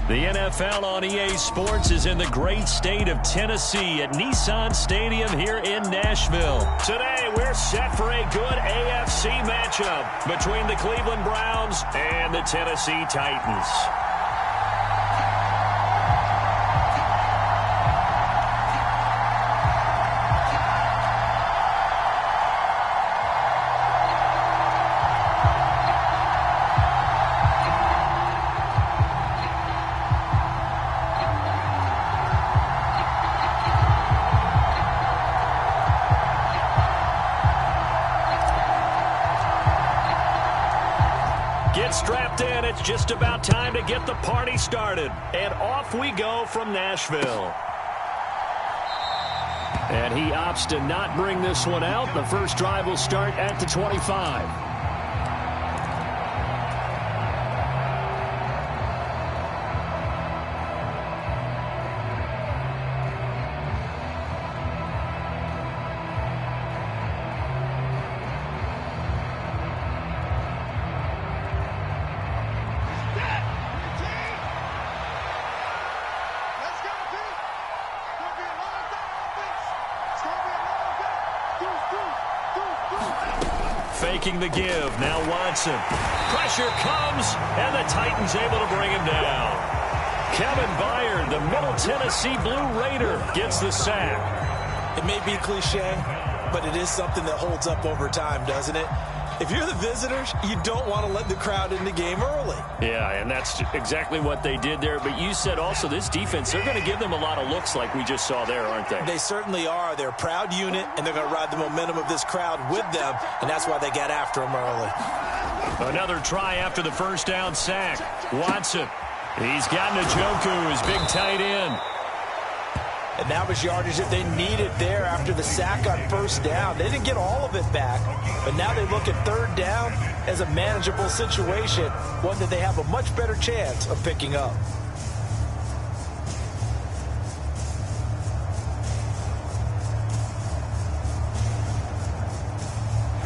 The NFL on EA Sports is in the great state of Tennessee at Nissan Stadium here in Nashville. Today, we're set for a good AFC matchup between the Cleveland Browns and the Tennessee Titans. Get strapped in. It's just about time to get the party started. And off we go from Nashville. And he opts to not bring this one out. The first drive will start at the 25. Faking the give. Now Watson. Pressure comes, and the Titans able to bring him down. Kevin Byard, the Middle Tennessee Blue Raider, gets the sack. It may be cliche, but it is something that holds up over time, doesn't it? If you're the visitors, you don't want to let the crowd in the game early. Yeah, and that's exactly what they did there. But you said also this defense, they're going to give them a lot of looks like we just saw there, aren't they? They certainly are. They're a proud unit, and they're going to ride the momentum of this crowd with them, and that's why they got after them early. Another try after the first down sack. Watson. He's got Njoku, his big tight end. And that was yardage that they needed there after the sack on first down. They didn't get all of it back, but now they look at third down as a manageable situation, one that they have a much better chance of picking up.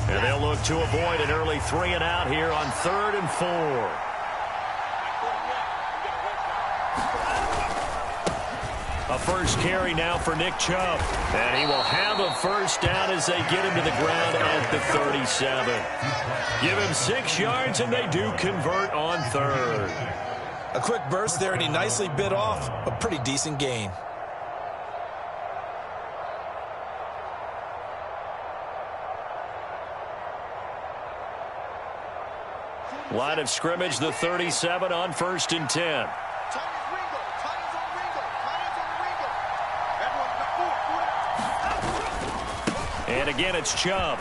And they'll look to avoid an early 3-and-out here on 3rd and 4. A first carry now for Nick Chubb. And he will have a first down as they get him to the ground at the 37. Give him 6 yards, and they do convert on 3rd. A quick burst there, and he nicely bit off a pretty decent gain. Line of scrimmage, the 37 on 1st and 10. And again, it's Chubb.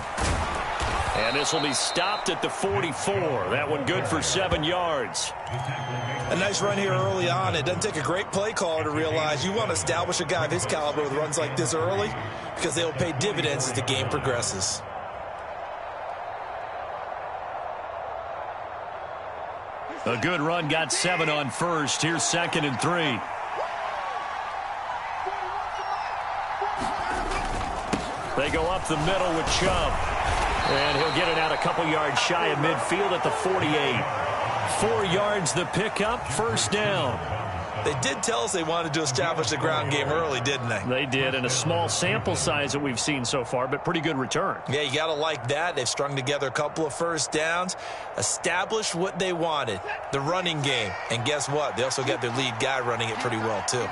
And this will be stopped at the 44. That one good for 7 yards. A nice run here early on. It doesn't take a great play caller to realize you want to establish a guy of his caliber with runs like this early because they will pay dividends as the game progresses. A good run, got 7 on 1st. Here's 2nd and 3. They go up the middle with Chubb. And he'll get it out a couple yards shy of midfield at the 48. 4 yards the pickup, first down. They did tell us they wanted to establish the ground game early, didn't they? They did, and a small sample size that we've seen so far, but pretty good return. Yeah, you got to like that. They've strung together a couple of first downs, established what they wanted, the running game. And guess what? They also got their lead guy running it pretty well, too.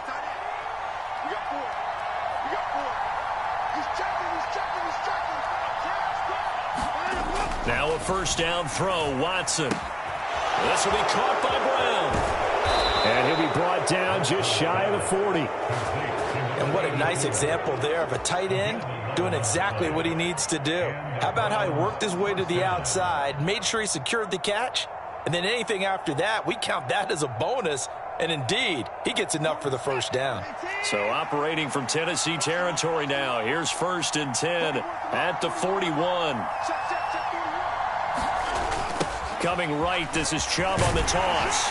Now a first down throw, Watson. This will be caught by Brown. And he'll be brought down just shy of the 40. And what a nice example there of a tight end doing exactly what he needs to do. How about how he worked his way to the outside, made sure he secured the catch, and then anything after that, we count that as a bonus. And indeed, he gets enough for the first down. So operating from Tennessee territory now. Here's 1st and 10 at the 41. Coming right, this is Chubb on the toss.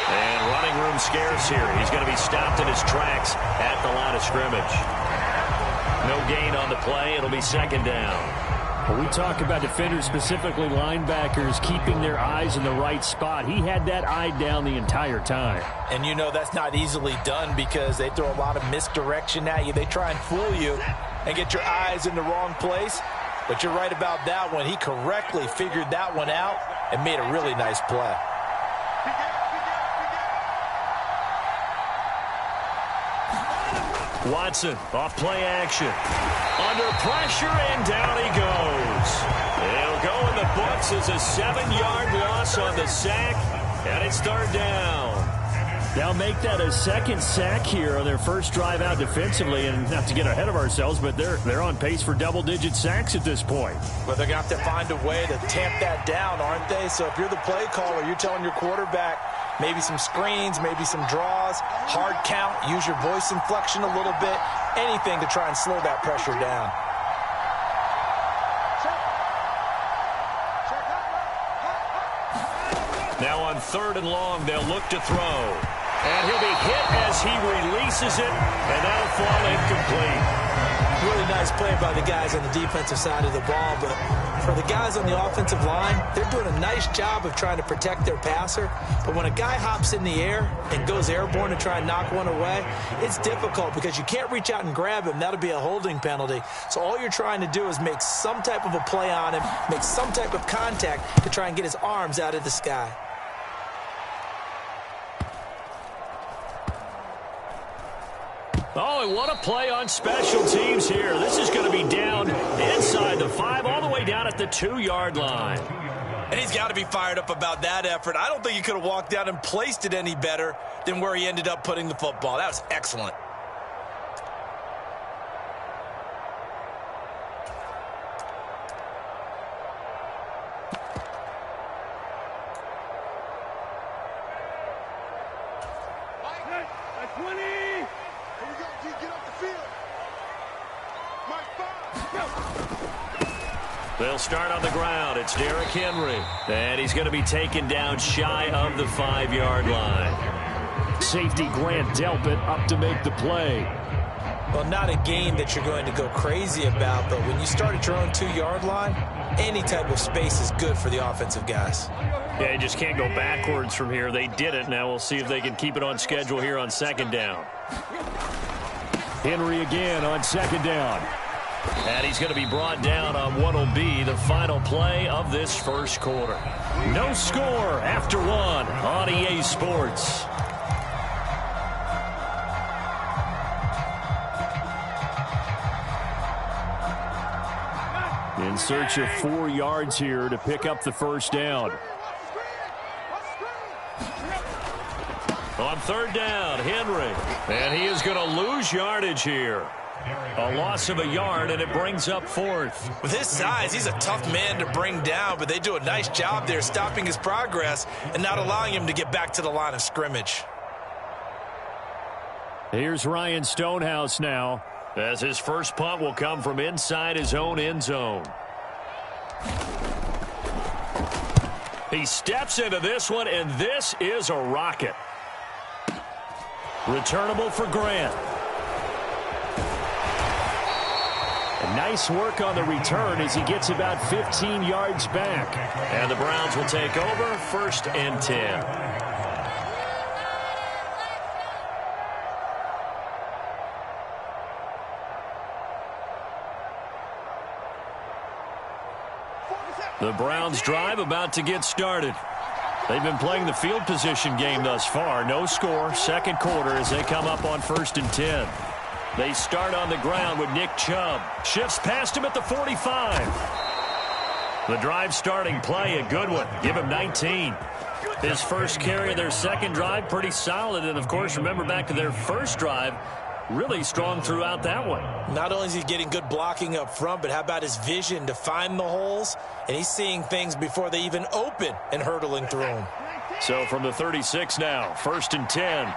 And running room scarce here. He's going to be stopped in his tracks at the line of scrimmage. No gain on the play. It'll be 2nd down. When we talk about defenders, specifically linebackers, keeping their eyes in the right spot, he had that eye down the entire time. And you know that's not easily done because they throw a lot of misdirection at you. They try and fool you and get your eyes in the wrong place. But you're right about that one. He correctly figured that one out and made a really nice play. Watson, off play action. Under pressure, and down he goes. It'll go in the books as a 7-yard loss on the sack, and it's third down. They'll make that a second sack here on their first drive out defensively, and not to get ahead of ourselves, but they're on pace for double-digit sacks at this point. But they're going to have to find a way to tamp that down, aren't they? So if you're the play caller, you're telling your quarterback, maybe some screens, maybe some draws, hard count, use your voice inflection a little bit, anything to try and slow that pressure down. Now on 3rd and long, they'll look to throw. And he'll be hit as he releases it, and that'll fall incomplete. Really nice play by the guys on the defensive side of the ball, but for the guys on the offensive line, they're doing a nice job of trying to protect their passer. But when a guy hops in the air and goes airborne to try and knock one away, it's difficult because you can't reach out and grab him. That'll be a holding penalty. So all you're trying to do is make some type of a play on him, make some type of contact to try and get his arms out of the sky. Oh, and what a play on special teams here. This is going to be down inside the 5, all the way down at the 2-yard line. And he's got to be fired up about that effort. I don't think he could have walked down and placed it any better than where he ended up putting the football. That was excellent. They'll start on the ground. It's Derrick Henry. And he's going to be taken down shy of the 5-yard line. Safety Grant Delpit up to make the play. Well, not a game that you're going to go crazy about, but when you start at your own 2-yard line, any type of space is good for the offensive guys. Yeah, you just can't go backwards from here. They did it. Now we'll see if they can keep it on schedule here on 2nd down. Henry again on 2nd down. And he's going to be brought down on what will be the final play of this first quarter. No score after 1 on EA Sports. In search of 4 yards here to pick up the first down. On 3rd down, Henry. And he is going to lose yardage here. A loss of a yard, and it brings up 4th. With his size, he's a tough man to bring down, but they do a nice job there stopping his progress and not allowing him to get back to the line of scrimmage. Here's Ryan Stonehouse now, as his first punt will come from inside his own end zone. He steps into this one, and this is a rocket. Returnable for Grant. Nice work on the return as he gets about 15 yards back. And the Browns will take over 1st and 10. The Browns drive about to get started. They've been playing the field position game thus far. No score, 2nd quarter as they come up on 1st and 10. They start on the ground with Nick Chubb. Shifts past him at the 45. The drive starting play, a good one. Give him 19. His first carry of their second drive, pretty solid. And, of course, remember back to their first drive, really strong throughout that one. Not only is he getting good blocking up front, but how about his vision to find the holes? And he's seeing things before they even open and hurdling through them. So from the 36 now, 1st and 10.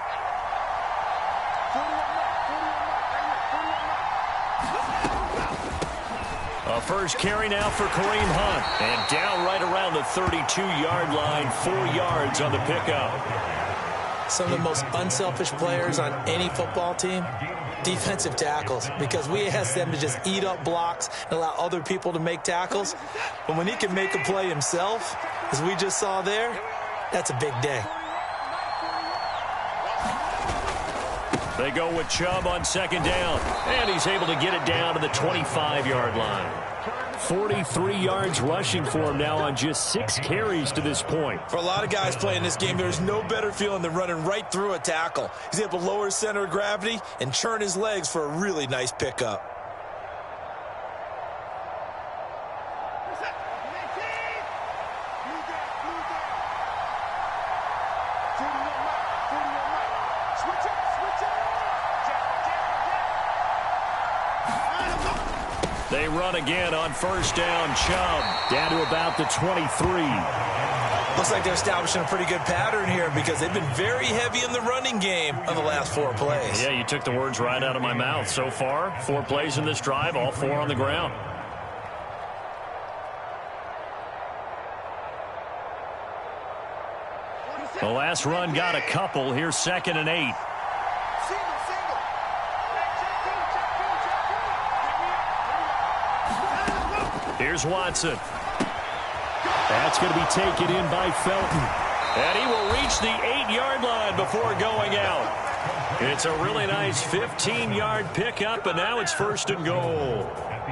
A first carry now for Kareem Hunt. And down right around the 32-yard line, 4 yards on the pickup. Some of the most unselfish players on any football team, defensive tackles, because we ask them to just eat up blocks and allow other people to make tackles. But when he can make a play himself, as we just saw there, that's a big day. They go with Chubb on second down, and he's able to get it down to the 25-yard line. 43 yards rushing for him now on just 6 carries to this point. For a lot of guys playing this game, there's no better feeling than running right through a tackle. He's able to lower his center of gravity and churn his legs for a really nice pickup. They run again on first down. Chubb down to about the 23. Looks like they're establishing a pretty good pattern here, because they've been very heavy in the running game on the last 4 plays. Yeah, you took the words right out of my mouth. So far, 4 plays in this drive, all 4 on the ground. The last run got a couple. Here's 2nd and 8. Here's Watson. That's going to be taken in by Felton. And he will reach the 8-yard line before going out. It's a really nice 15-yard pickup, and now it's 1st and goal.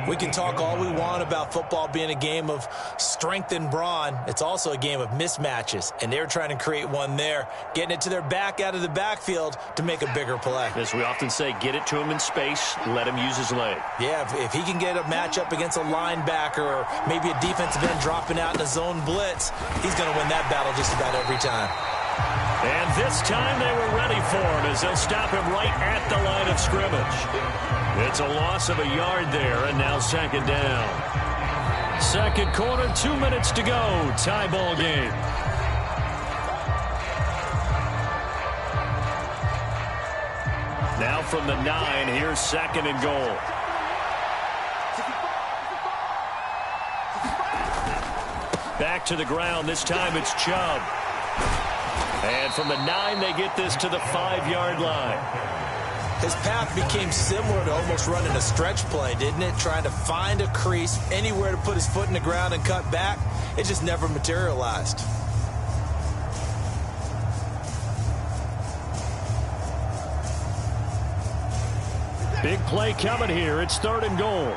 We can talk all we want about football being a game of strength and brawn. It's also a game of mismatches, and they're trying to create one there, getting it to their back out of the backfield to make a bigger play. As we often say, get it to him in space, let him use his leg. Yeah, if he can get a matchup against a linebacker or maybe a defensive end dropping out in a zone blitz, he's going to win that battle just about every time. And this time they were ready for him, as they'll stop him right at the line of scrimmage. It's a loss of a yard there, and now 2nd down. Second quarter, 2 minutes to go. Tie ball game. Now from the 9, here's 2nd and goal. Back to the ground. This time it's Chubb. And from the 9, they get this to the 5-yard line. His path became similar to almost running a stretch play, didn't it? Trying to find a crease, anywhere to put his foot in the ground and cut back. It just never materialized. Big play coming here. It's 3rd and goal.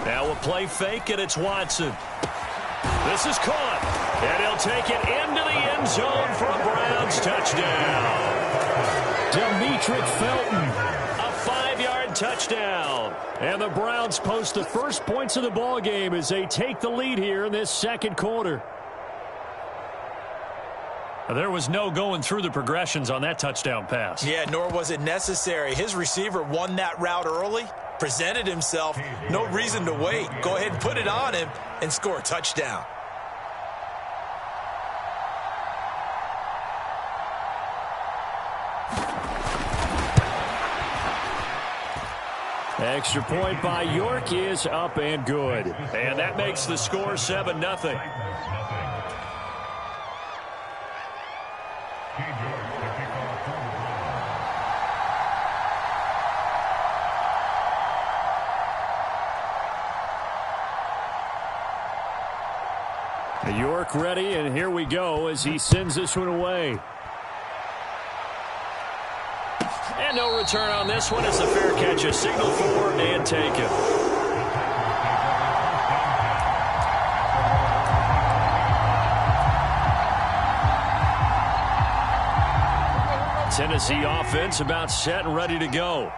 Now a play fake, and it's Watson. This is caught, and he'll take it into the end zone for a Browns touchdown. Demetric Felton, a 5-yard touchdown. And the Browns post the first points of the ball game as they take the lead here in this 2nd quarter. There was no going through the progressions on that touchdown pass. Yeah, nor was it necessary. His receiver won that route early, presented himself, no reason to wait. Go ahead and put it on him and score a touchdown. Extra point by York is up and good. And that makes the score 7-0. York ready, and here we go as he sends this one away. And no return on this one as the fair catch is signaled for and taken. Tennessee offense about set and ready to go.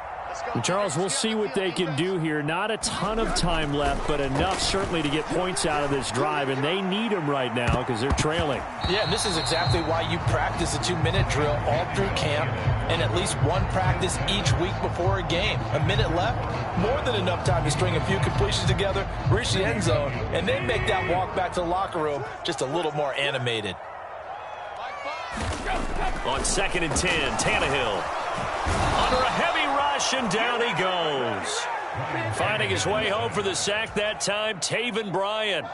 And Charles, we'll see what they can do here. Not a ton of time left, but enough certainly to get points out of this drive, and they need them right now because they're trailing. Yeah, and this is exactly why you practice a 2-minute drill all through camp and at least one practice each week before a game. A minute left, more than enough time to string a few completions together, reach the end zone, and then make that walk back to the locker room just a little more animated. On 2nd and 10, Tannehill under a heavy rush, and down he goes. Finding his way home for the sack that time, Taven Bryan.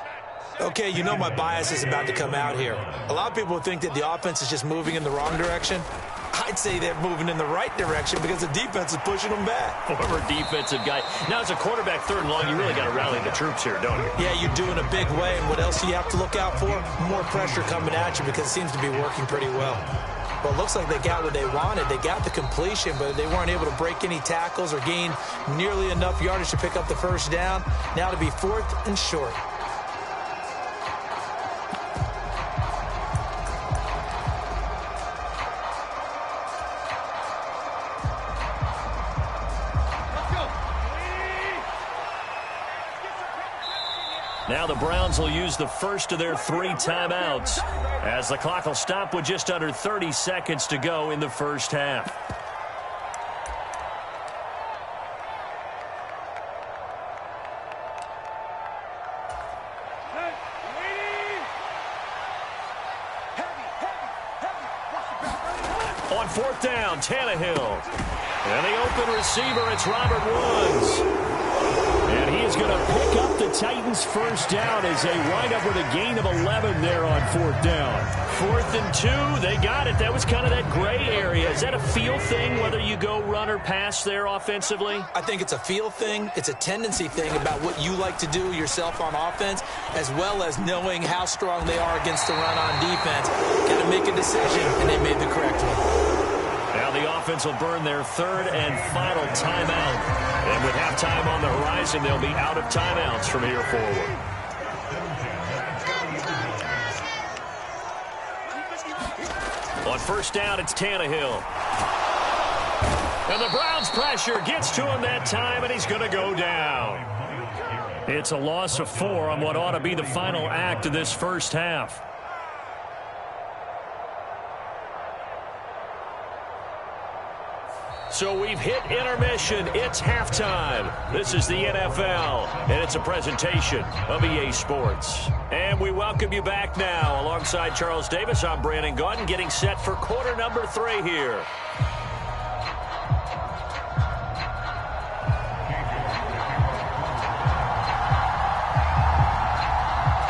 Okay, you know my bias is about to come out here. A lot of people think that the offense is just moving in the wrong direction. I'd say they're moving in the right direction because the defense is pushing them back. Former defensive guy. Now, as a quarterback, third and long, you really got to rally the troops here, don't you? Yeah, you do in a big way. And what else do you have to look out for? More pressure coming at you because it seems to be working pretty well. Well, it looks like they got what they wanted. They got the completion, but they weren't able to break any tackles or gain nearly enough yardage to pick up the first down. Now to be 4th and short. Now the Browns will use the first of their 3 timeouts as the clock will stop with just under 30 seconds to go in the first half. On 4th down, Tannehill. And the open receiver, it's Robert Woods. And he is going to pick up the Titans' first down as they wind up with a gain of 11 there on 4th down. 4th and 2, they got it. That was kind of that gray area. Is that a feel thing, whether you go run or pass there offensively? I think it's a feel thing. It's a tendency thing about what you like to do yourself on offense, as well as knowing how strong they are against the run on defense. Got to make a decision, and they made the correct one. Now the offense will burn their 3rd and final timeout. And with halftime on the horizon, they'll be out of timeouts from here forward. On 1st down, it's Tannehill. And the Browns' pressure gets to him that time, and he's going to go down. It's a loss of 4 on what ought to be the final act of this first half. So we've hit intermission. It's halftime. This is the NFL, and it's a presentation of EA Sports. And we welcome you back now. Alongside Charles Davis, I'm Brandon Gaudin, getting set for quarter number 3 here.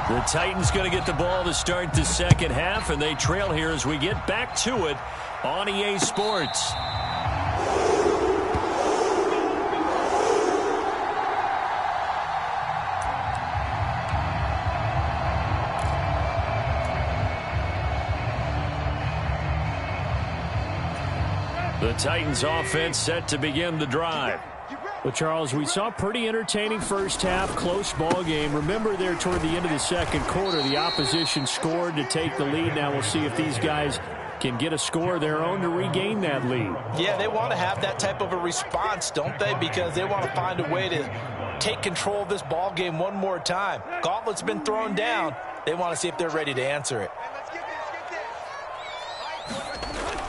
The Titans going to get the ball to start the second half, and they trail here as we get back to it on EA Sports. The Titans offense set to begin the drive. Well, Charles, we saw a pretty entertaining first half, close ball game. Remember there toward the end of the second quarter, the opposition scored to take the lead. Now we'll see if these guys can get a score of their own to regain that lead. Yeah, they want to have that type of a response, don't they? Because they want to find a way to take control of this ball game one more time. Gauntlet's been thrown down. They want to see if they're ready to answer it.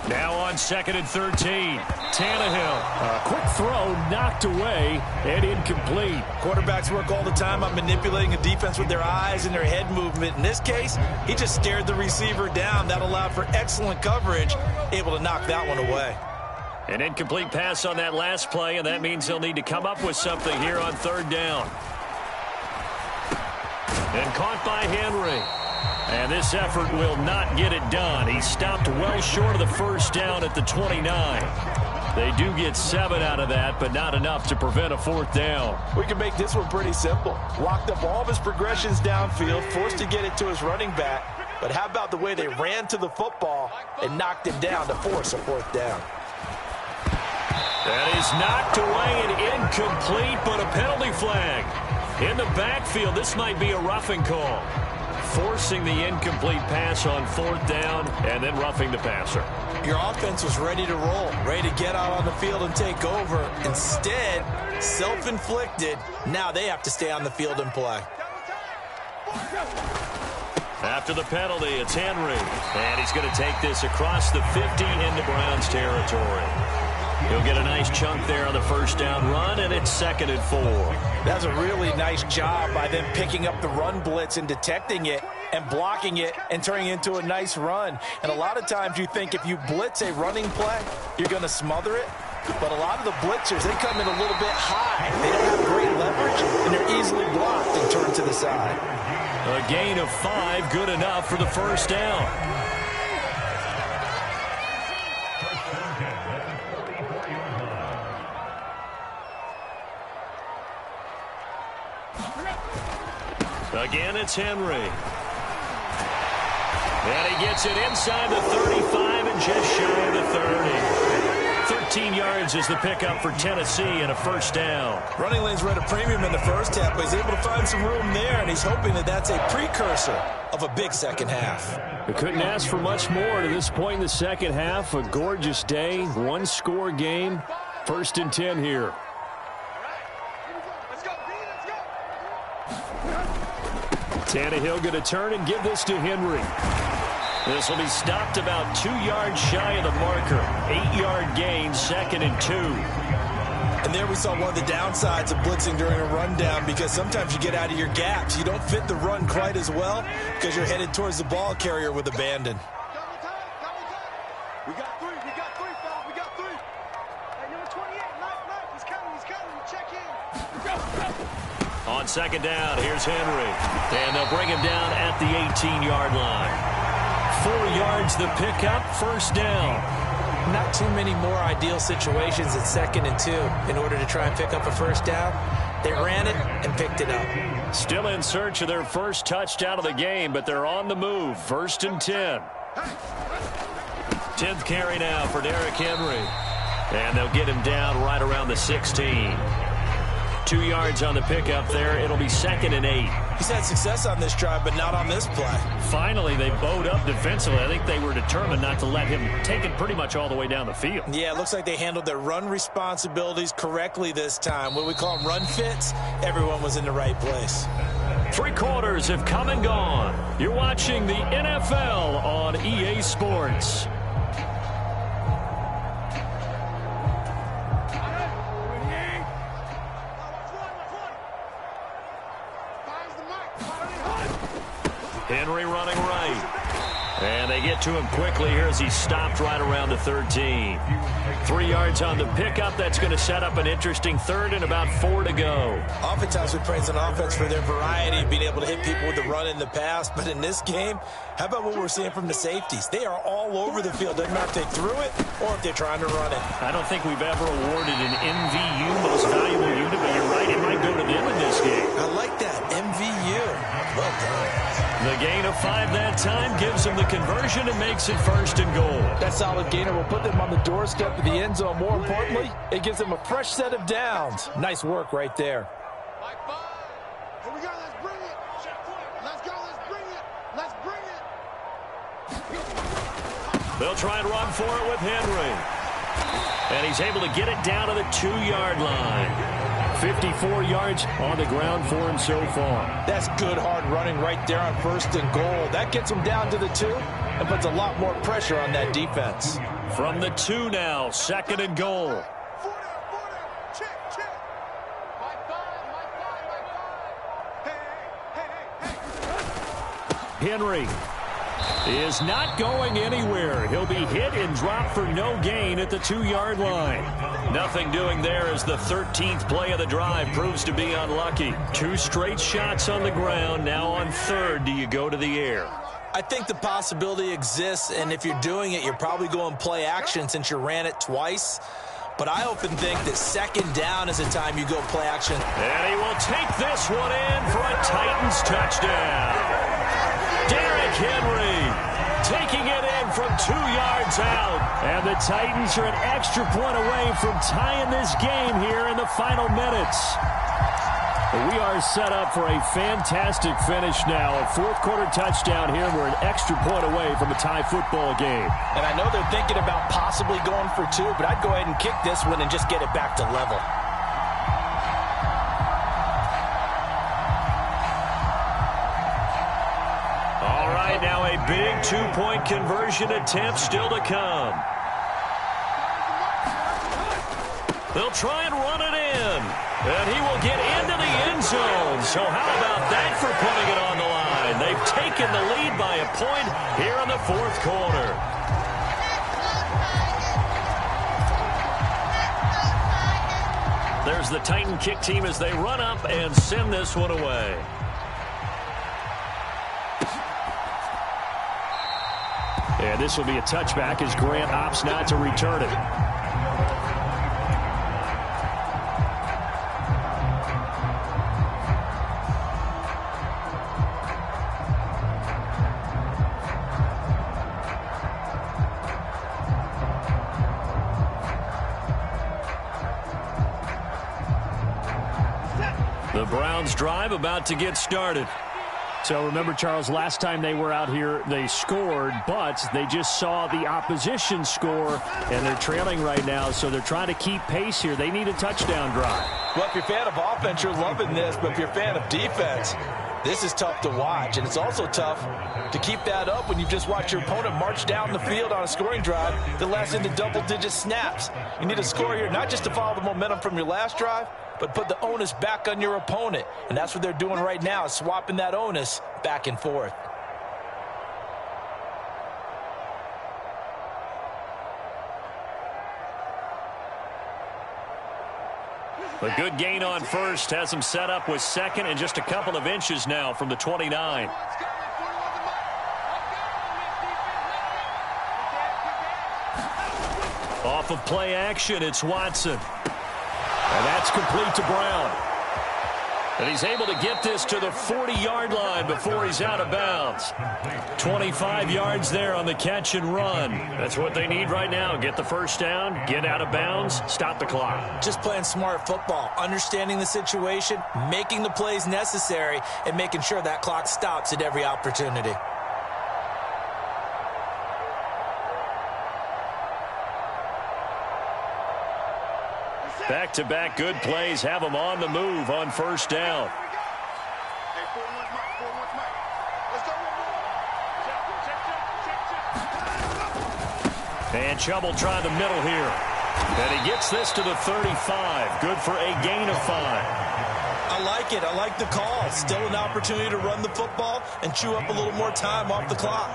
Now on 2nd and 13, Tannehill. A quick throw knocked away and incomplete. Quarterbacks work all the time on manipulating a defense with their eyes and their head movement. In this case, he just stared the receiver down. That allowed for excellent coverage, able to knock that one away. An incomplete pass on that last play, and that means they'll need to come up with something here on 3rd down. And caught by Henry. And this effort will not get it done. He stopped well short of the first down at the 29. They do get 7 out of that, but not enough to prevent a 4th down. We can make this one pretty simple. Locked up all of his progressions downfield, forced to get it to his running back. But how about the way they ran to the football and knocked him down to force a 4th down? That is knocked away and incomplete, but a penalty flag. In the backfield, this might be a roughing call. Forcing the incomplete pass on 4th down and then roughing the passer. Your offense was ready to roll, ready to get out on the field and take over. Instead, self-inflicted. Now they have to stay on the field and play. After the penalty, it's Henry. And he's going to take this across the 50 into Browns territory. He'll get a nice chunk there on the first down run, and it's 2nd and 4. That's a really nice job by them picking up the run blitz and detecting it and blocking it and turning it into a nice run. And a lot of times you think if you blitz a running play, you're going to smother it. But a lot of the blitzers, they come in a little bit high. They don't have great leverage, and they're easily blocked and turned to the side. A gain of 5, good enough for the first down. Again, it's Henry. And he gets it inside the 35 and just shy of the 30. 13 yards is the pickup for Tennessee and a first down. Running lanes were at a premium in the first half, but he's able to find some room there, and he's hoping that that's a precursor of a big second half. We couldn't ask for much more to this point in the second half. A gorgeous day, one-score game. 1st and 10 here. Tannehill going to turn and give this to Henry. This will be stopped about 2 yards shy of the marker. 8-yard gain, 2nd and 2. And there we saw one of the downsides of blitzing during a rundown, because sometimes you get out of your gaps. You don't fit the run quite as well because you're headed towards the ball carrier with abandon. We got three, fellas. We got three. Hey, number 28, Knight. He's coming. Check in. On 2nd down, here's Henry. And they'll bring him down at the 18-yard line. 4 yards the pickup, first down. Not too many more ideal situations at 2nd and 2 in order to try and pick up a first down. They ran it and picked it up. Still in search of their first touchdown of the game, but they're on the move. 1st and 10. 10th carry now for Derrick Henry. And they'll get him down right around the 16. 2 yards on the pickup there. It'll be 2nd and 8. He's had success on this drive, but not on this play. Finally, they bowed up defensively. I think they were determined not to let him take it pretty much all the way down the field. Yeah, it looks like they handled their run responsibilities correctly this time. What we call them run fits, everyone was in the right place. 3 quarters have come and gone. You're watching the NFL on EA Sports. Henry running right. And they get to him quickly here as he stopped right around the 13. 3 yards on the pickup. That's going to set up an interesting 3rd and about 4 to go. Oftentimes we praise an offense for their variety of being able to hit people with the run in the pass. But in this game, how about what we're seeing from the safeties? They are all over the field. Doesn't matter if they threw it or if they're trying to run it. I don't think we've ever awarded an MVU, most valuable unit, but you're right. It might go to them in this game. I like that. MVU. Well done. The gain of 5 that time gives them the conversion and makes it 1st and goal. That solid gainer will put them on the doorstep of the end zone. More importantly, it gives them a fresh set of downs. Nice work right there. Here we go. Let's bring it. Let's go. Let's bring it. They'll try and run for it with Henry. And he's able to get it down to the 2-yard line. 54 yards on the ground for him so far. That's good hard running right there on 1st and goal. That gets him down to the 2 and puts a lot more pressure on that defense. From the 2 now, 2nd and goal. 4 down. Check. My five. Hey. Henry is not going anywhere. He'll be hit and dropped for no gain at the 2-yard line. Nothing doing there as the 13th play of the drive proves to be unlucky. 2 straight shots on the ground. Now on 3rd, do you go to the air? I think the possibility exists, and if you're doing it, you're probably going play action since you ran it twice. But I often think that 2nd down is the time you go play action. And he will take this one in for a Titans touchdown. Derrick Henry taking it in from 2 yards out. And the Titans are an extra point away from tying this game here in the final minutes. We are set up for a fantastic finish now. A 4th quarter touchdown here. We're an extra point away from a tie football game. And I know they're thinking about possibly going for 2, but I'd go ahead and kick this one and just get it back to level. All right, now a big 2-point conversion attempt still to come. They'll try and run it in. And he will get into the end zone. So how about that for putting it on the line? They've taken the lead by a point here in the 4th quarter. There's the Titan kick team as they run up and send this one away. And this will be a touchback as Grant opts not to return it. The Browns drive about to get started. So remember, Charles, last time they were out here, they scored, but they just saw the opposition score, and they're trailing right now, so they're trying to keep pace here. They need a touchdown drive. Well, if you're a fan of offense, you're loving this, but if you're a fan of defense, this is tough to watch, and it's also tough to keep that up when you just watch your opponent march down the field on a scoring drive that lasts into double-digit snaps. You need a score here, not just to follow the momentum from your last drive, but put the onus back on your opponent. And that's what they're doing right now, swapping that onus back and forth. A good gain on first has him set up with second and just a couple of inches now from the 29. Off of play action, it's Watson. And that's complete to Brown. And he's able to get this to the 40-yard line before he's out of bounds. 25 yards there on the catch and run. That's what they need right now. Get the first down, get out of bounds, stop the clock. Just playing smart football, understanding the situation, making the plays necessary, and making sure that clock stops at every opportunity. Back-to-back good plays have them on the move on first down. And Chubb will try the middle here. And he gets this to the 35. Good for a gain of 5. I like it. I like the call. Still an opportunity to run the football and chew up a little more time off the clock.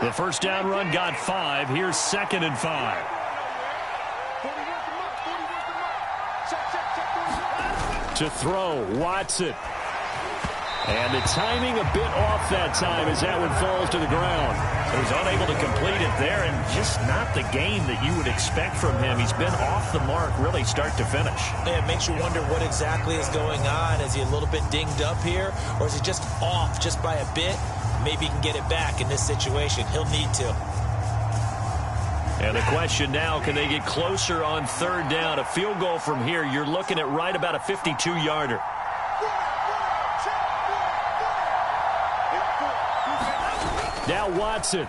The first down run got 5. Here's 2nd and 5. To throw, Watson. And the timing a bit off that time as that one falls to the ground. So he's unable to complete it there, and just not the game that you would expect from him. He's been off the mark really start to finish. Yeah, it makes you wonder what exactly is going on. Is he a little bit dinged up here, or is he just off just by a bit? Maybe he can get it back in this situation. He'll need to. And the question now, can they get closer on third down? A field goal from here, you're looking at right about a 52-yarder. Now Watson.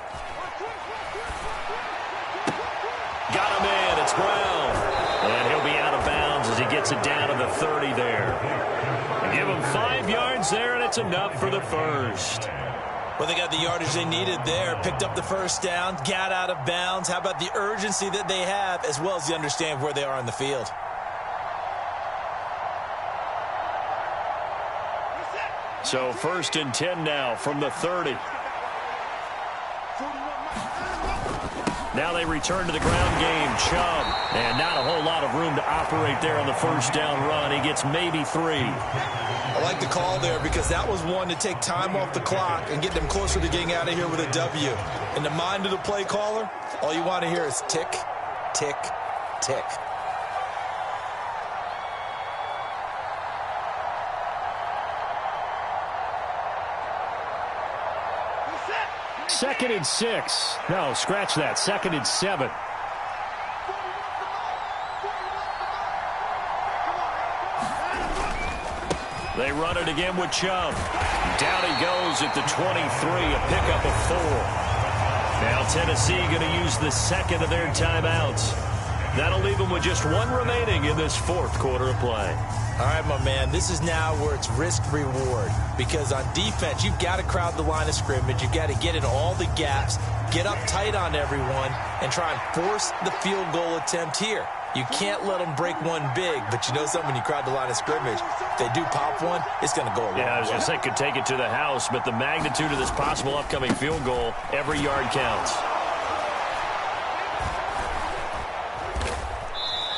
Got him in. It's Brown. And he'll be out of bounds as he gets it down to the 30 there. And give him 5 yards there, and it's enough for the first. Well, they got the yardage they needed there, picked up the first down, got out of bounds. How about the urgency that they have, as well as the understanding where they are on the field? So 1st and 10 now from the 30. Now they return to the ground game. Chubb. And not a whole lot of room to operate there on the first down run. He gets maybe 3. I like the call there because that was one to take time off the clock and get them closer to getting out of here with a W. In the mind of the play caller, all you want to hear is tick, tick, tick. Second and 6. No, scratch that. 2nd and 7. They run it again with Chubb. Down he goes at the 23, a pickup of 4. Now Tennessee going to use the second of their timeouts. That'll leave them with just 1 remaining in this 4th quarter of play. All right, my man, this is now where it's risk-reward. Because on defense, you've got to crowd the line of scrimmage. You've got to get in all the gaps, get up tight on everyone, and try and force the field goal attempt here. You can't let them break one big, but you know something, when you crowd the line of scrimmage, if they do pop one, it's going to go around. Yeah, I was going to say could take it to the house, but the magnitude of this possible upcoming field goal, every yard counts.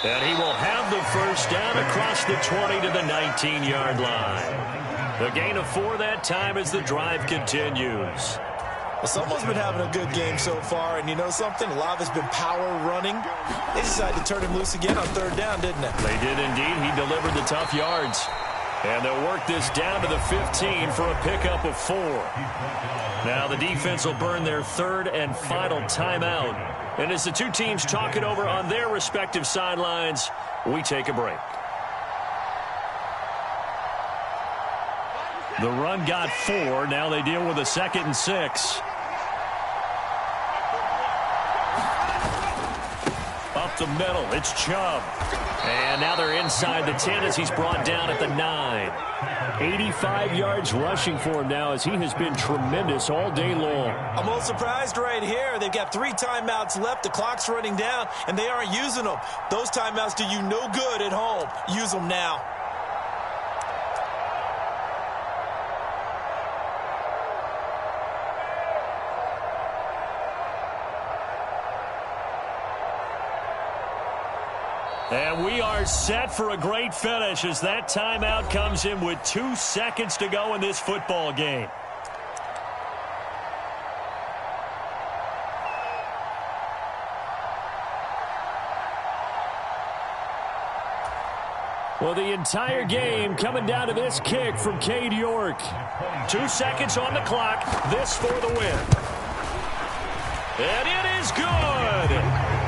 And he will have the first down across the 20 to the 19-yard line. The gain of 4 that time as the drive continues. Well, someone's been having a good game so far, and you know something? A lot of it's been power running. They decided to turn him loose again on 3rd down, didn't they? They did indeed. He delivered the tough yards. And they'll work this down to the 15 for a pickup of 4. Now the defense will burn their 3rd and final timeout. And as the two teams talk it over on their respective sidelines, we take a break. The run got 4. Now they deal with a 2nd and 6. Up the middle, it's Chubb. And now they're inside the 10 as he's brought down at the 9. 85 yards rushing for him now as he has been tremendous all day long. I'm a little surprised right here. They've got 3 timeouts left. The clock's running down, and they aren't using them. Those timeouts do you no good at home. Use them now. And we are set for a great finish as that timeout comes in with 2 seconds to go in this football game. Well, the entire game coming down to this kick from Cade York. 2 seconds on the clock. This for the win. And it is good.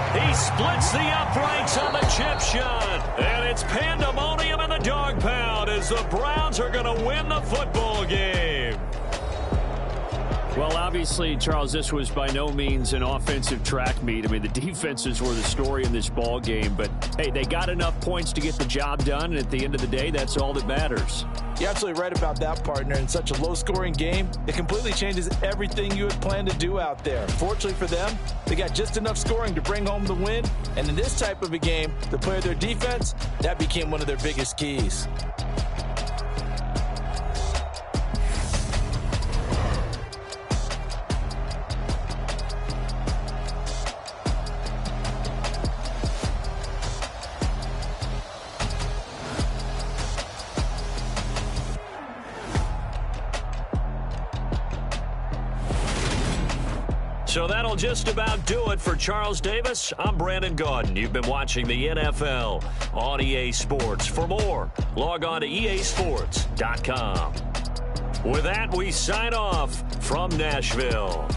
He splits the uprights on the chip shot. And it's pandemonium in the dog pound as the Browns are going to win the football game. Well, obviously, Charles, this was by no means an offensive track meet. I mean, the defenses were the story in this ball game. But, hey, they got enough points to get the job done. And at the end of the day, that's all that matters. You're absolutely right about that, partner. In such a low-scoring game, it completely changes everything you had planned to do out there. Fortunately for them, they got just enough scoring to bring home the win. And in this type of a game, to play their defense, that became one of their biggest keys. So that'll just about do it for Charles Davis. I'm Brandon Gaudin. You've been watching the NFL on EA Sports. For more, log on to easports.com. With that, we sign off from Nashville.